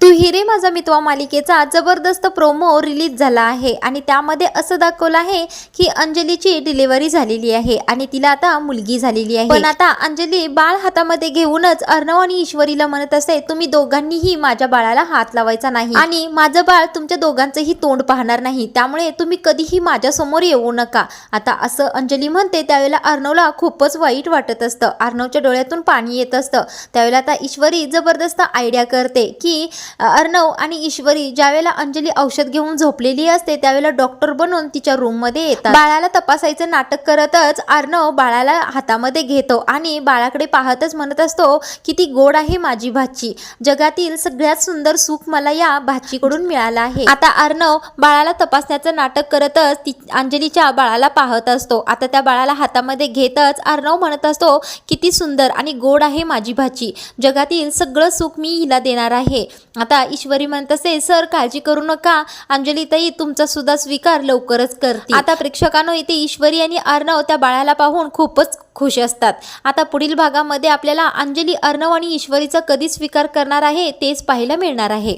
तू हिरे माझा मितवा मालिकेचा जबरदस्त प्रोमो रिलीज झाला आहे आणि त्यामध्ये असं दाखवलं आहे की अंजलीची डिलिव्हरी झालेली आहे आणि तिला आता मुलगी झालेली आहे। पण आता अंजली बाळ हातामध्ये घेऊनच अर्णव आणि ईश्वरीला म्हणत असते, तुम्ही दोघांनीही माझ्या बाळाला हात लावायचा नाही आणि माझं बाळ तुमच्या दोघांचंही तोंड पाहणार नाही, त्यामुळे तुम्ही कधीही माझ्या समोर येऊ नका। आता असं अंजली म्हणते त्यावेळेला अर्णवला खूपच वाईट वाटत असतं, अर्णवच्या डोळ्यातून पाणी येत असतं। त्यावेळेला आता ईश्वरी जबरदस्त आयडिया करते की अर्णव आणि ईश्वरी ज्यावेळेला अंजली औषध घेऊन झोपलेली असते त्यावेळेला डॉक्टर बनून तिच्या रूम मध्ये येतात। बाळाला तपासायचं नाटक करतच अर्णव बाळाला हातामध्ये घेतो आणि बाळाकडे पाहतच म्हणत असतो, किती गोड आहे माझी भाची, जगातील सगळ्यात सुंदर सुख मला या भाचीकडून मिळालं आहे। आता अर्णव बाळाला तपासण्याचं नाटक करतच अंजलीच्या बाळाला पाहत असतो। आता त्या बाळाला हातामध्ये घेतच अर्णव म्हणत असतो, किती सुंदर आणि गोड आहे माझी भाची, जगातील सगळं सुख मी हिला देणार आहे। आता ईश्वरी म्हणत असे, सर काळजी करू नका, अंजली ताई तुमचा सुद्धा स्वीकार लवकरच करते। आता प्रेक्षकांनो इथे ईश्वरी आणि अर्णव त्या बाळाला पाहून खूपच खुश असतात। आता पुढील भागामध्ये आपल्याला अंजली अर्णव आणि ईश्वरीचा कधी स्वीकार करणार आहे तेच पाहायला मिळणार आहे।